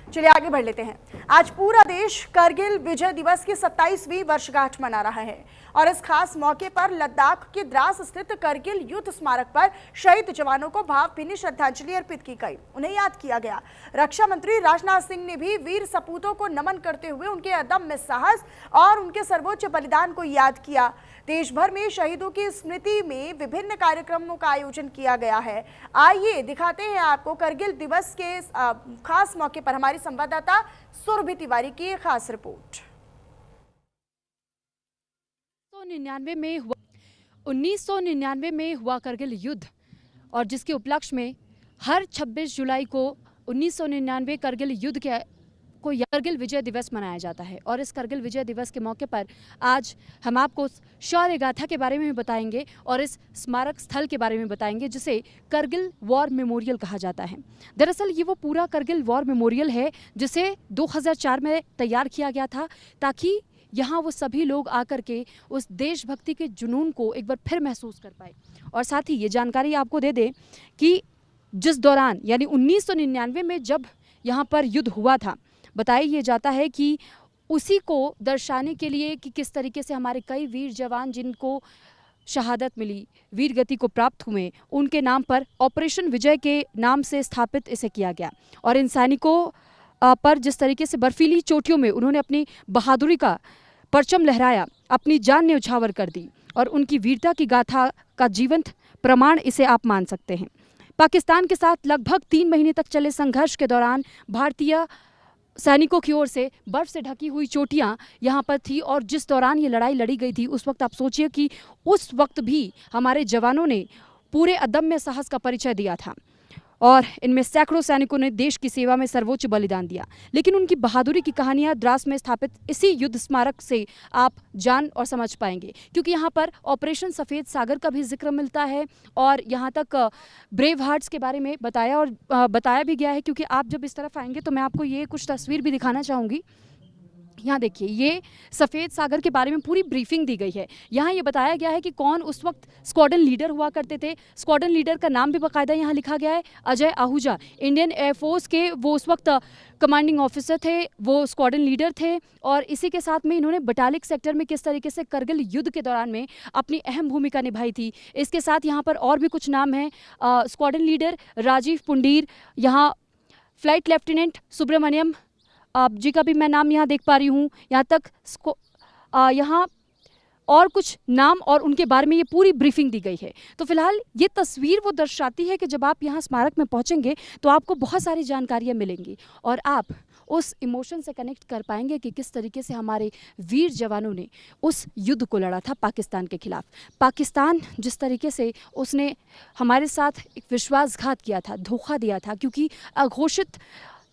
चलिए आगे बढ़ लेते हैं। आज पूरा देश करगिल विजय दिवस की 27वीं वर्षगांठ मना रहा है और इस खास मौके पर लद्दाख के द्रास स्थित करगिल युद्ध स्मारक पर शहीद जवानों को भावभीनी श्रद्धांजलि अर्पित की गई, उन्हें याद किया गया। रक्षा मंत्री राजनाथ सिंह ने भी वीर सपूतों को नमन करते हुए उनके अदम्य साहस और उनके सर्वोच्च बलिदान को याद किया। देश भर में शहीदों की स्मृति में विभिन्न कार्यक्रमों का आयोजन किया गया है। आइए दिखाते हैं आपको करगिल दिवस के खास मौके पर हमारी संवाददाता सुरभि तिवारी की खास रिपोर्ट। 1999 में हुआ करगिल युद्ध और जिसके उपलक्ष्य में हर 26 जुलाई को 1999 करगिल युद्ध को करगिल विजय दिवस मनाया जाता है। और इस करगिल विजय दिवस के मौके पर आज हम आपको शौर्य गाथा के बारे में बताएंगे और इस स्मारक स्थल के बारे में बताएंगे जिसे करगिल वॉर मेमोरियल कहा जाता है। दरअसल ये वो पूरा करगिल वॉर मेमोरियल है जिसे 2004 में तैयार किया गया था ताकि यहाँ वो सभी लोग आकर के उस देशभक्ति के जुनून को एक बार फिर महसूस कर पाए। और साथ ही ये जानकारी आपको दे दें कि जिस दौरान यानी 1999 में जब यहाँ पर युद्ध हुआ था, बताया ये जाता है कि उसी को दर्शाने के लिए कि किस तरीके से हमारे कई वीर जवान जिनको शहादत मिली, वीर गति को प्राप्त हुए, उनके नाम पर ऑपरेशन विजय के नाम से स्थापित इसे किया गया। और इन सैनिकों पर जिस तरीके से बर्फीली चोटियों में उन्होंने अपनी बहादुरी का परचम लहराया, अपनी जान न्यौछावर कर दी और उनकी वीरता की गाथा का जीवंत प्रमाण इसे आप मान सकते हैं। पाकिस्तान के साथ लगभग 3 महीने तक चले संघर्ष के दौरान भारतीय सैनिकों की ओर से बर्फ से ढकी हुई चोटियां यहाँ पर थी और जिस दौरान ये लड़ाई लड़ी गई थी उस वक्त आप सोचिए कि उस वक्त भी हमारे जवानों ने पूरे अदम्य साहस का परिचय दिया था और इनमें सैकड़ों सैनिकों ने देश की सेवा में सर्वोच्च बलिदान दिया। लेकिन उनकी बहादुरी की कहानियां द्रास में स्थापित इसी युद्ध स्मारक से आप जान और समझ पाएंगे, क्योंकि यहाँ पर ऑपरेशन सफ़ेद सागर का भी जिक्र मिलता है और यहाँ तक ब्रेव हार्ट्स के बारे में बताया भी गया है। क्योंकि आप जब इस तरफ आएंगे तो मैं आपको ये कुछ तस्वीर भी दिखाना चाहूँगी। यहाँ देखिए, ये सफ़ेद सागर के बारे में पूरी ब्रीफिंग दी गई है। यहाँ ये बताया गया है कि कौन उस वक्त स्क्वाड्रन लीडर हुआ करते थे। स्क्वाड्रन लीडर का नाम भी बाकायदा यहाँ लिखा गया है, अजय आहूजा। इंडियन एयरफोर्स के वो उस वक्त कमांडिंग ऑफिसर थे, वो स्क्वाड्रन लीडर थे। और इसी के साथ में इन्होंने बटालिक सेक्टर में किस तरीके से करगिल युद्ध के दौरान में अपनी अहम भूमिका निभाई थी। इसके साथ यहाँ पर और भी कुछ नाम हैं। स्क्वाड्रन लीडर राजीव पुंडीर, यहाँ फ्लाइट लेफ्टिनेंट सुब्रमण्यम आप जी का भी मैं नाम यहाँ देख पा रही हूँ। यहाँ तक यहाँ और कुछ नाम और उनके बारे में ये पूरी ब्रीफिंग दी गई है। तो फिलहाल ये तस्वीर वो दर्शाती है कि जब आप यहाँ स्मारक में पहुँचेंगे तो आपको बहुत सारी जानकारियाँ मिलेंगी और आप उस इमोशन से कनेक्ट कर पाएंगे कि किस तरीके से हमारे वीर जवानों ने उस युद्ध को लड़ा था पाकिस्तान के खिलाफ। पाकिस्तान जिस तरीके से उसने हमारे साथ एक विश्वासघात किया था, धोखा दिया था, क्योंकि अघोषित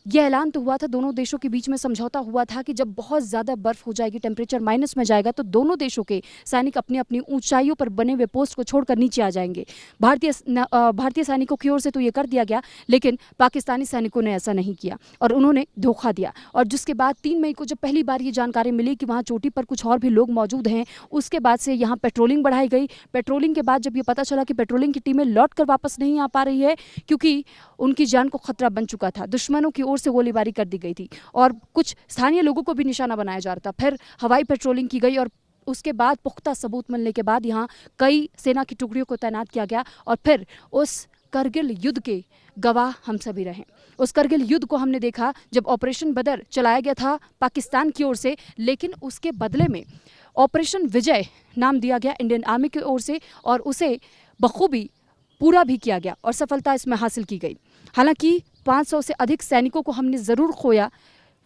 यह ऐलान तो हुआ था, दोनों देशों के बीच में समझौता हुआ था कि जब बहुत ज़्यादा बर्फ़ हो जाएगी, टेम्परेचर माइनस में जाएगा तो दोनों देशों के सैनिक अपनी अपनी ऊंचाइयों पर बने हुए पोस्ट को छोड़कर नीचे आ जाएंगे। भारतीय सैनिकों की ओर से तो ये कर दिया गया, लेकिन पाकिस्तानी सैनिकों ने ऐसा नहीं किया और उन्होंने धोखा दिया। और जिसके बाद 3 मई को जब पहली बार ये जानकारी मिली कि वहाँ चोटी पर कुछ और भी लोग मौजूद हैं, उसके बाद से यहाँ पेट्रोलिंग बढ़ाई गई। पेट्रोलिंग के बाद जब ये पता चला कि पेट्रोलिंग की टीमें लौट कर वापस नहीं आ पा रही है क्योंकि उनकी जान को खतरा बन चुका था, दुश्मनों की ओर से गोलीबारी कर दी गई थी और कुछ स्थानीय लोगों को भी निशाना बनाया जा रहा था। फिर हवाई पेट्रोलिंग की गई और उसके बाद पुख्ता सबूत मिलने के बाद यहाँ कई सेना की टुकड़ियों को तैनात किया गया और फिर उस करगिल युद्ध के गवाह हम सभी रहे। उस करगिल युद्ध को हमने देखा जब ऑपरेशन बदर चलाया गया था पाकिस्तान की ओर से, लेकिन उसके बदले में ऑपरेशन विजय नाम दिया गया इंडियन आर्मी की ओर से और उसे बखूबी पूरा भी किया गया और सफलता इसमें हासिल की गई। हालांकि 500 से अधिक सैनिकों को हमने ज़रूर खोया,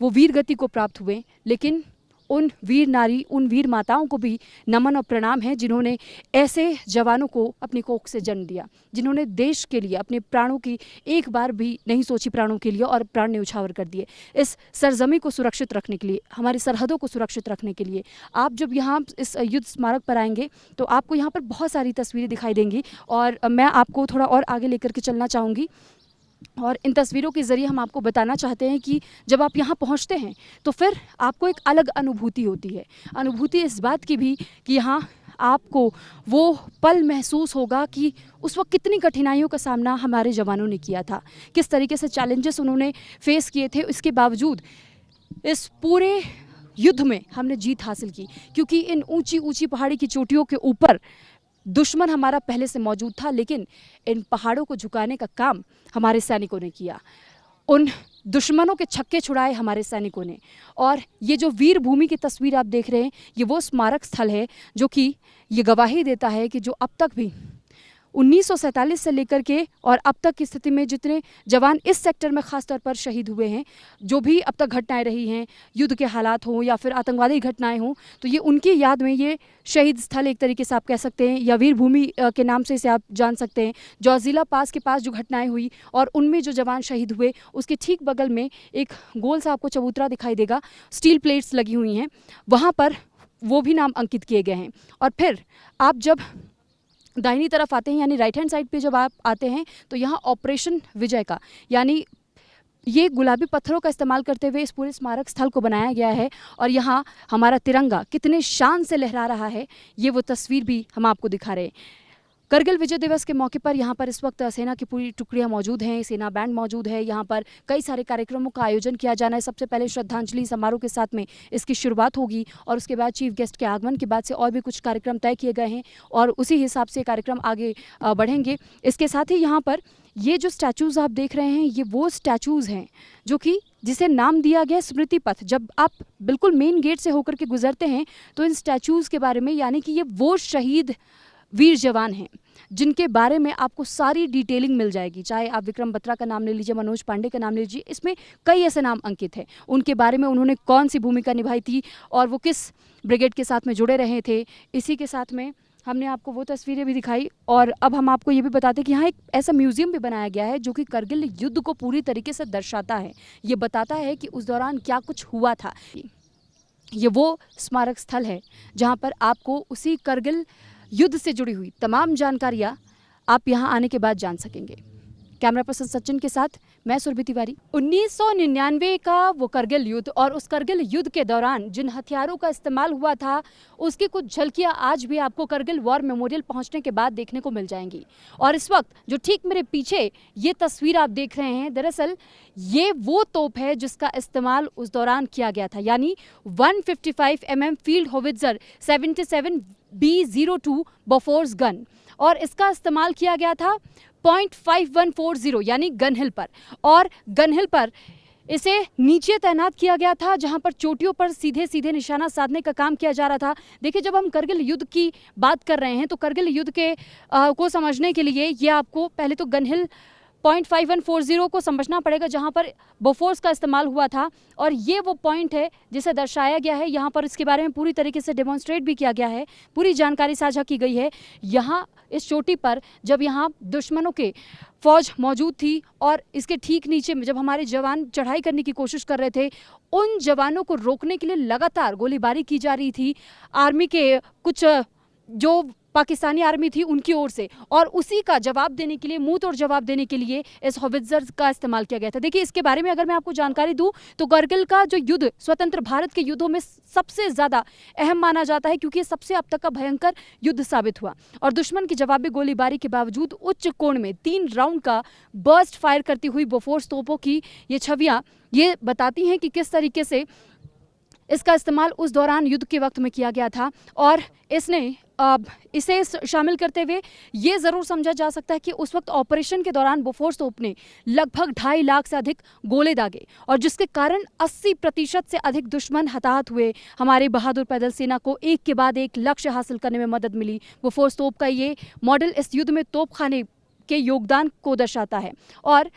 वो वीर गति को प्राप्त हुए, लेकिन उन वीर नारी, उन वीर माताओं को भी नमन और प्रणाम है जिन्होंने ऐसे जवानों को अपनी कोख से जन्म दिया, जिन्होंने देश के लिए अपने प्राणों की एक बार भी नहीं सोची प्राणों के लिए और प्राण न्यौछावर कर दिए। इस सरजमी को सुरक्षित रखने के लिए, हमारी सरहदों को सुरक्षित रखने के लिए आप जब यहाँ इस युद्ध स्मारक पर आएंगे तो आपको यहाँ पर बहुत सारी तस्वीरें दिखाई देंगी और मैं आपको थोड़ा और आगे लेकर के चलना चाहूँगी। और इन तस्वीरों के ज़रिए हम आपको बताना चाहते हैं कि जब आप यहाँ पहुँचते हैं तो फिर आपको एक अलग अनुभूति होती है। अनुभूति इस बात की भी कि यहाँ आपको वो पल महसूस होगा कि उस वक्त कितनी कठिनाइयों का सामना हमारे जवानों ने किया था, किस तरीके से चैलेंजेस उन्होंने फेस किए थे। इसके बावजूद इस पूरे युद्ध में हमने जीत हासिल की, क्योंकि इन ऊंची ऊंची पहाड़ी की चोटियों के ऊपर दुश्मन हमारा पहले से मौजूद था, लेकिन इन पहाड़ों को झुकाने का काम हमारे सैनिकों ने किया। उन दुश्मनों के छक्के छुड़ाए हमारे सैनिकों ने। और ये जो वीर भूमि की तस्वीर आप देख रहे हैं, ये वो स्मारक स्थल है जो कि ये गवाही देता है कि जो अब तक भी 1947 से लेकर के और अब तक की स्थिति में जितने जवान इस सेक्टर में खास तौर पर शहीद हुए हैं, जो भी अब तक घटनाएं रही हैं, युद्ध के हालात हों या फिर आतंकवादी घटनाएं हों, तो ये उनकी याद में ये शहीद स्थल एक तरीके से आप कह सकते हैं, या वीर भूमि के नाम से इसे आप जान सकते हैं। जौजिला पास के पास जो घटनाएं हुई और उनमें जो जवान शहीद हुए, उसके ठीक बगल में एक गोल सा आपको चबूतरा दिखाई देगा, स्टील प्लेट्स लगी हुई हैं, वहाँ पर वो भी नाम अंकित किए गए हैं। और फिर आप जब दाहिनी तरफ आते हैं, यानी राइट हैंड साइड पे जब आप आते हैं, तो यहाँ ऑपरेशन विजय का, यानी ये गुलाबी पत्थरों का इस्तेमाल करते हुए इस पूरे स्मारक स्थल को बनाया गया है। और यहाँ हमारा तिरंगा कितने शान से लहरा रहा है, ये वो तस्वीर भी हम आपको दिखा रहे हैं। करगिल विजय दिवस के मौके पर यहाँ पर इस वक्त सेना की पूरी टुकड़ियाँ मौजूद हैं, सेना बैंड मौजूद है। यहाँ पर कई सारे कार्यक्रमों का आयोजन किया जाना है। सबसे पहले श्रद्धांजलि समारोह के साथ में इसकी शुरुआत होगी और उसके बाद चीफ गेस्ट के आगमन के बाद से और भी कुछ कार्यक्रम तय किए गए हैं और उसी हिसाब से कार्यक्रम आगे बढ़ेंगे। इसके साथ ही यहाँ पर ये जो स्टैचूज़ आप देख रहे हैं, ये वो स्टैचूज़ हैं जो कि जिसे नाम दिया गया स्मृति पथ। जब आप बिल्कुल मेन गेट से होकर के गुजरते हैं तो इन स्टैचूज़ के बारे में, यानी कि ये वो शहीद वीर जवान हैं जिनके बारे में आपको सारी डिटेलिंग मिल जाएगी। चाहे आप विक्रम बत्रा का नाम ले लीजिए, मनोज पांडे का नाम ले लीजिए, इसमें कई ऐसे नाम अंकित हैं। उनके बारे में उन्होंने कौन सी भूमिका निभाई थी और वो किस ब्रिगेड के साथ में जुड़े रहे थे। इसी के साथ में हमने आपको वो तस्वीरें भी दिखाई और अब हम आपको ये भी बताते हैं कि यहाँ एक ऐसा म्यूजियम भी बनाया गया है जो कि करगिल युद्ध को पूरी तरीके से दर्शाता है। ये बताता है कि उस दौरान क्या कुछ हुआ था। ये वो स्मारक स्थल है जहाँ पर आपको उसी करगिल युद्ध से जुड़ी हुई तमाम जानकारियाँ आप यहाँ आने के बाद जान सकेंगे। कैमरा पर्सन सचिन के साथ मैं सुरभि तिवारी। 1999 का वो करगिल युद्ध और उस करगिल युद्ध के दौरान जिन हथियारों का इस्तेमाल हुआ था, उसकी कुछ झलकियां आज भी आपको करगिल वॉर मेमोरियल पहुंचने के बाद देखने को मिल जाएंगी। और इस वक्त जो ठीक मेरे पीछे ये तस्वीर आप देख रहे हैं, दरअसल ये वो तोप है जिसका इस्तेमाल उस दौरान किया गया था, यानी 155 mm field howitzer 77 B02 Bofors gun. और इसका इस्तेमाल किया गया था .5140 यानी गन हिल पर। और गन हिल पर इसे नीचे तैनात किया गया था जहां पर चोटियों पर सीधे सीधे निशाना साधने का काम किया जा रहा था। देखिए, जब हम करगिल युद्ध की बात कर रहे हैं तो करगिल युद्ध के को समझने के लिए ये आपको पहले तो गन हिल .5140 को समझना पड़ेगा जहां पर बोफोर्स का इस्तेमाल हुआ था। और ये वो पॉइंट है जिसे दर्शाया गया है यहाँ पर। इसके बारे में पूरी तरीके से डेमोन्स्ट्रेट भी किया गया है, पूरी जानकारी साझा की गई है। यहाँ इस चोटी पर जब यहाँ दुश्मनों के फौज मौजूद थी और इसके ठीक नीचे में जब हमारे जवान चढ़ाई करने की कोशिश कर रहे थे, उन जवानों को रोकने के लिए लगातार गोलीबारी की जा रही थी आर्मी के कुछ जो पाकिस्तानी आर्मी थी उनकी ओर से। और उसी का जवाब देने के लिए, मुंह तोड़ जवाब देने के लिए इस होवित्जर का इस्तेमाल किया गया था। देखिए, इसके बारे में अगर मैं आपको जानकारी दूं तो करगिल का जो युद्ध स्वतंत्र भारत के युद्धों में सबसे ज़्यादा अहम माना जाता है, क्योंकि सबसे अब तक का भयंकर युद्ध साबित हुआ। और दुश्मन की जवाबी गोलीबारी के बावजूद उच्च कोण में 3 राउंड का बर्स्ट फायर करती हुई बोफोर्स तोपों की ये छवियाँ ये बताती हैं कि किस तरीके से इसका इस्तेमाल उस दौरान युद्ध के वक्त में किया गया था। और इसे शामिल करते हुए ये ज़रूर समझा जा सकता है कि उस वक्त ऑपरेशन के दौरान बोफोर्स तोप ने लगभग 2.5 लाख से अधिक गोले दागे और जिसके कारण 80% से अधिक दुश्मन हताहत हुए। हमारे बहादुर पैदल सेना को एक के बाद एक लक्ष्य हासिल करने में मदद मिली। बोफोर्स तोप का ये मॉडल इस युद्ध में तोपखाने के योगदान को दर्शाता है और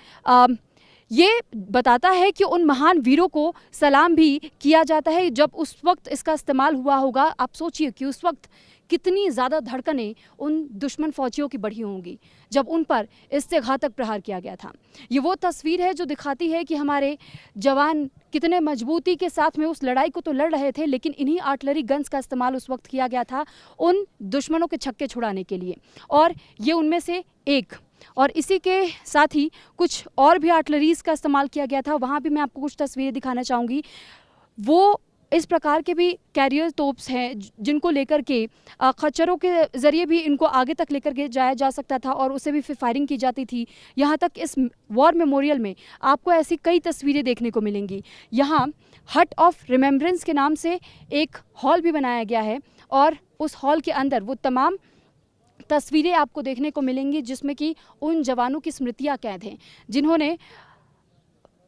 ये बताता है कि उन महान वीरों को सलाम भी किया जाता है जब उस वक्त इसका इस्तेमाल हुआ होगा। आप सोचिए कि उस वक्त कितनी ज़्यादा धड़कनें उन दुश्मन फौजियों की बढ़ी होंगी जब उन पर इससे घातक प्रहार किया गया था। ये वो तस्वीर है जो दिखाती है कि हमारे जवान कितने मजबूती के साथ में उस लड़ाई को तो लड़ रहे थे, लेकिन इन्हीं आर्टिलरी गन्स का इस्तेमाल उस वक्त किया गया था उन दुश्मनों के छक्के छुड़ाने के लिए। और ये उनमें से एक, और इसी के साथ ही कुछ और भी आर्टिलरीज का इस्तेमाल किया गया था। वहाँ भी मैं आपको कुछ तस्वीरें दिखाना चाहूँगी। वो इस प्रकार के भी कैरियर तोप्स हैं जिनको लेकर के खच्चरों के ज़रिए भी इनको आगे तक लेकर के जाया जा सकता था और उससे भी फिर फायरिंग की जाती थी। यहाँ तक इस वॉर मेमोरियल में आपको ऐसी कई तस्वीरें देखने को मिलेंगी। यहाँ हट ऑफ रिमेम्बरेंस के नाम से एक हॉल भी बनाया गया है और उस हॉल के अंदर वो तमाम तस्वीरें आपको देखने को मिलेंगी जिसमें कि उन जवानों की स्मृतियाँ कैद हैं जिन्होंने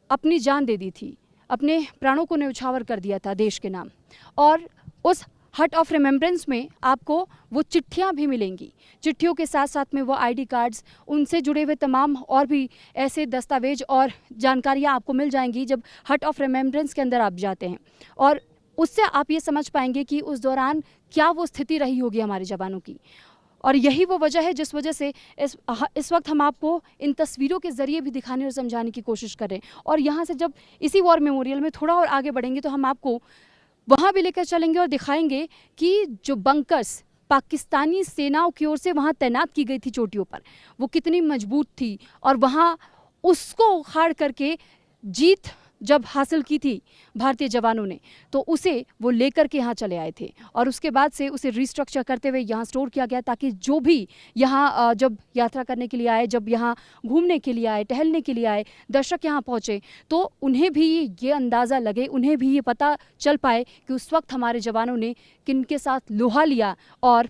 अपनी जान दे दी थी, अपने प्राणों को न्यौछावर कर दिया था देश के नाम। और उस हट ऑफ रिमेम्बरेंस में आपको वो चिट्ठियाँ भी मिलेंगी। चिट्ठियों के साथ साथ में वो आईडी कार्ड्स, उनसे जुड़े हुए तमाम और भी ऐसे दस्तावेज और जानकारियाँ आपको मिल जाएंगी जब हट ऑफ रिमेम्बरेंस के अंदर आप जाते हैं। और उससे आप ये समझ पाएंगे कि उस दौरान क्या वो स्थिति रही होगी हमारे जवानों की। और यही वो वजह है जिस वजह से इस वक्त हम आपको इन तस्वीरों के ज़रिए भी दिखाने और समझाने की कोशिश करें। और यहाँ से जब इसी वॉर मेमोरियल में थोड़ा और आगे बढ़ेंगे तो हम आपको वहाँ भी लेकर चलेंगे और दिखाएंगे कि जो बंकर्स पाकिस्तानी सेनाओं की ओर से वहाँ तैनात की गई थी चोटियों पर, वो कितनी मजबूत थी। और वहाँ उसको उखाड़ करके जीत जब हासिल की थी भारतीय जवानों ने तो उसे वो लेकर के यहाँ चले आए थे और उसके बाद से उसे रिस्ट्रक्चर करते हुए यहाँ स्टोर किया गया ताकि जो भी यहाँ जब यात्रा करने के लिए आए, जब यहाँ घूमने के लिए आए, टहलने के लिए आए, दर्शक यहाँ पहुँचे तो उन्हें भी ये अंदाज़ा लगे, उन्हें भी ये पता चल पाए कि उस वक्त हमारे जवानों ने किनके साथ लोहा लिया और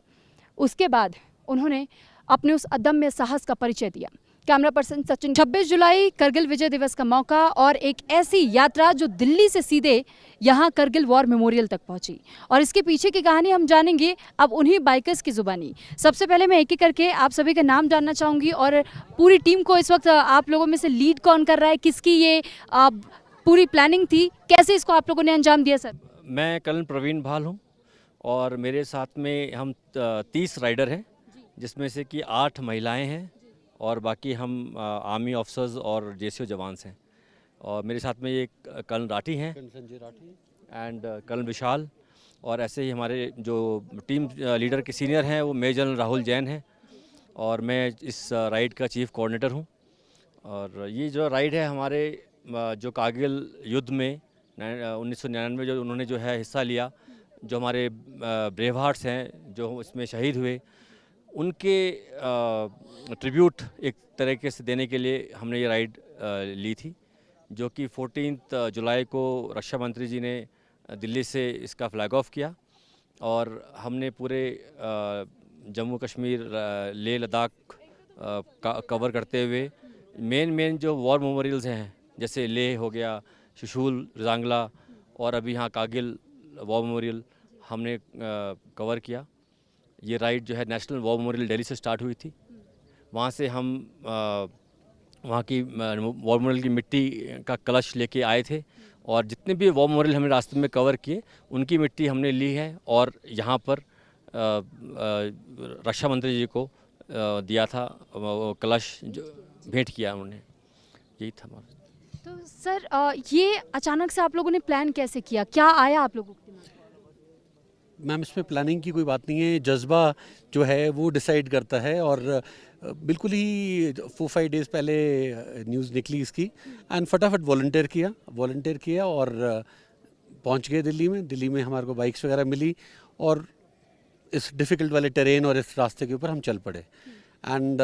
उसके बाद उन्होंने अपने उस अदम्य साहस का परिचय दिया। Camera person Sachin. 26 जुलाई करगिल विजय दिवस का मौका और एक ऐसी यात्रा जो दिल्ली से सीधे यहाँ करगिल वॉर मेमोरियल तक पहुँची और इसके पीछे की कहानी हम जानेंगे अब उन्हीं बाइकर्स की ज़ुबानी। सबसे पहले मैं एक एक करके आप सभी का नाम जानना चाहूँगी और पूरी टीम को इस वक्त आप लोगों में से लीड कौन कर रहा है, किसकी ये पूरी प्लानिंग थी, कैसे इसको आप लोगों ने अंजाम दिया? सर, मैं कर्नल प्रवीण भाल हूँ और मेरे साथ में हम 30 राइडर हैं जिसमें से कि 8 महिलाएं हैं और बाकी हम आर्मी ऑफिसर्स और जेसीओ जवान्स हैं। और मेरे साथ में ये कर्नल राठी हैं एंड कर्नल विशाल और ऐसे ही हमारे जो टीम लीडर के सीनियर हैं वो मेजर जनरल राहुल जैन हैं और मैं इस राइड का चीफ कोऑर्डिनेटर हूँ। और ये जो राइड है हमारे जो कारगिल युद्ध में 1999 जो उन्होंने जो है हिस्सा लिया, जो हमारे ब्रेव हार्ट्स हैं जो इसमें शहीद हुए, उनके ट्रिब्यूट एक तरीके से देने के लिए हमने ये राइड ली थी, जो कि 14 जुलाई को रक्षा मंत्री जी ने दिल्ली से इसका फ्लैग ऑफ किया और हमने पूरे जम्मू कश्मीर लेह लद्दाख कवर करते हुए मेन जो वॉर मेमोरियल्स हैं जैसे लेह हो गया, शुशूल, रजांगला और अभी यहाँ कारगिल वॉर मेमोरियल हमने कवर किया। ये राइड जो है नेशनल वॉर मेमोरियल दिल्ली से स्टार्ट हुई थी। वहाँ से हम वहाँ की वॉर मेमोरियल की मिट्टी का कलश लेके आए थे और जितने भी वॉर मेमोरियल हमने रास्ते में कवर किए उनकी मिट्टी हमने ली है और यहाँ पर रक्षा मंत्री जी को दिया था, कलश जो भेंट किया उन्होंने। यही था हमारा। तो सर ये अचानक से आप लोगों ने प्लान कैसे किया, क्या आया आप लोगों के दिमाग में? मैम, इसमें प्लानिंग की कोई बात नहीं है, जज्बा जो है वो डिसाइड करता है। और बिल्कुल ही 4-5 डेज़ पहले न्यूज़ निकली इसकी एंड फटाफट वॉलंटियर किया और पहुंच गए दिल्ली में हमारे को बाइक्स वगैरह मिली और इस डिफ़िकल्ट वाले टेरेन और इस रास्ते के ऊपर हम चल पड़े। एंड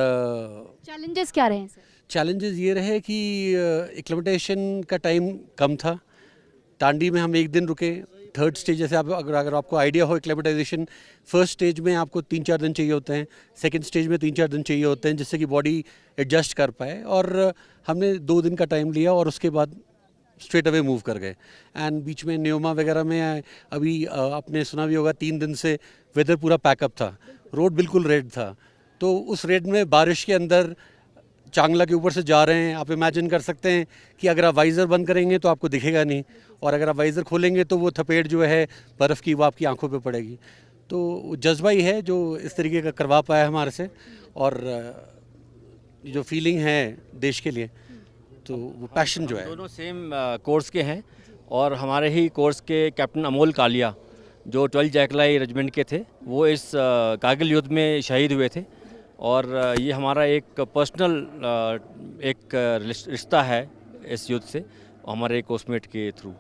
चैलेंजेस क्या रहे हैं सर? चैलेंजेस ये रहे कि एक्लिमेटेशन का टाइम कम था। टांडी में हम 1 दिन रुके। 3rd स्टेज जैसे अगर आपको आइडिया हो एक्लिमेटाइजेशन, 1st स्टेज में आपको 3-4 दिन चाहिए होते हैं, 2nd स्टेज में 3-4 दिन चाहिए होते हैं जिससे कि बॉडी एडजस्ट कर पाए। और हमने 2 दिन का टाइम लिया और उसके बाद स्ट्रेट अवे मूव कर गए। एंड बीच में न्योमा वगैरह में अभी आपने सुना भी होगा 3 दिन से वेदर पूरा पैकअप था, रोड बिल्कुल रेड था। तो उस रेड में बारिश के अंदर चांगला के ऊपर से जा रहे हैं, आप इमेजिन कर सकते हैं कि अगर आप वाइज़र बंद करेंगे तो आपको दिखेगा नहीं और अगर आप वाइज़र खोलेंगे तो वो थपेड़ जो है बर्फ़ की वो आपकी आंखों पे पड़ेगी। तो जज्बा ही है जो इस तरीके का करवा पाया हमारे से और जो फीलिंग है देश के लिए, तो वो पैशन जो है। दोनों सेम कोर्स के हैं और हमारे ही कोर्स के कैप्टन अमोल कालिया जो 12 जैकलाई रेजिमेंट के थे वो इस कारगिल युद्ध में शहीद हुए थे और ये हमारा एक पर्सनल एक रिश्ता है इस युद्ध से हमारे कोर्समेट के थ्रू।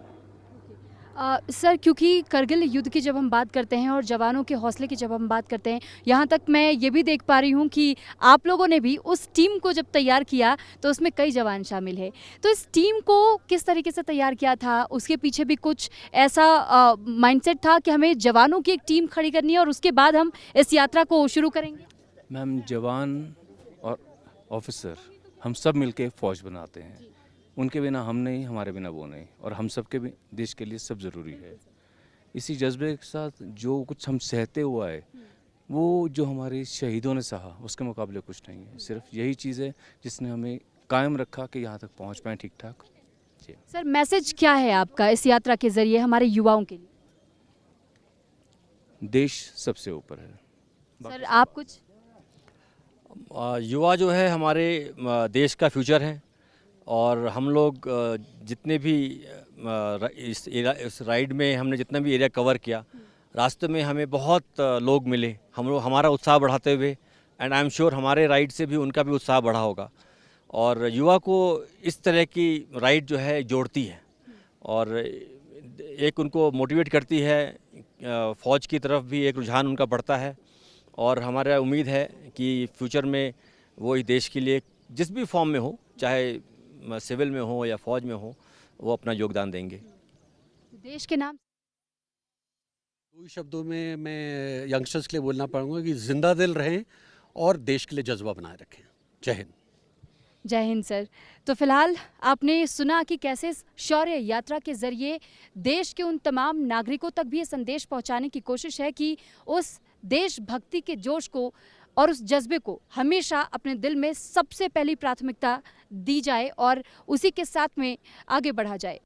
सर, क्योंकि करगिल युद्ध की जब हम बात करते हैं और जवानों के हौसले की जब हम बात करते हैं, यहाँ तक मैं ये भी देख पा रही हूँ कि आप लोगों ने भी उस टीम को जब तैयार किया तो उसमें कई जवान शामिल है। तो इस टीम को किस तरीके से तैयार किया था? उसके पीछे भी कुछ ऐसा माइंडसेट था कि हमें जवानों की एक टीम खड़ी करनी है और उसके बाद हम इस यात्रा को शुरू करेंगे? मैम, जवान और ऑफिसर हम सब मिलके फ़ौज बनाते हैं। उनके बिना हम नहीं, हमारे बिना वो नहीं, और हम सब के भी देश के लिए सब ज़रूरी है। इसी जज्बे के साथ जो कुछ हम सहते हुआ है, वो जो हमारे शहीदों ने सहा, उसके मुकाबले कुछ नहीं है। सिर्फ यही चीज़ है जिसने हमें कायम रखा कि यहाँ तक पहुँच पाएँ ठीक ठाक। जी सर, मैसेज क्या है आपका इस यात्रा के ज़रिए हमारे युवाओं के लिए? देश सबसे ऊपर है। सर, आप कुछ? युवा जो है हमारे देश का फ्यूचर है, और हम लोग जितने भी इस राइड में हमने जितना भी एरिया कवर किया, रास्ते में हमें बहुत लोग मिले, हम लोग हमारा उत्साह बढ़ाते हुए, एंड आई एम श्योर हमारे राइड से भी उनका भी उत्साह बढ़ा होगा। और युवा को इस तरह की राइड जो है जोड़ती है और एक उनको मोटिवेट करती है, फ़ौज की तरफ भी एक रुझान उनका बढ़ता है, और हमारा उम्मीद है कि फ्यूचर में वो इस देश के लिए जिस भी फॉर्म में हो, चाहे सिविल में हो या फ़ौज में हो, वो अपना योगदान देंगे। देश के नाम? दो ही शब्दों में मैं यंगस्टर्स के लिए बोलना पाऊंगा कि जिंदा दिल रहें और देश के लिए जज्बा बनाए रखें। जय हिंद। जय हिंद सर। तो फिलहाल आपने सुना कि कैसे इस शौर्य यात्रा के जरिए देश के उन तमाम नागरिकों तक भी ये संदेश पहुंचाने की कोशिश है कि उस देशभक्ति के जोश को और उस जज्बे को हमेशा अपने दिल में सबसे पहली प्राथमिकता दी जाए और उसी के साथ में आगे बढ़ा जाए।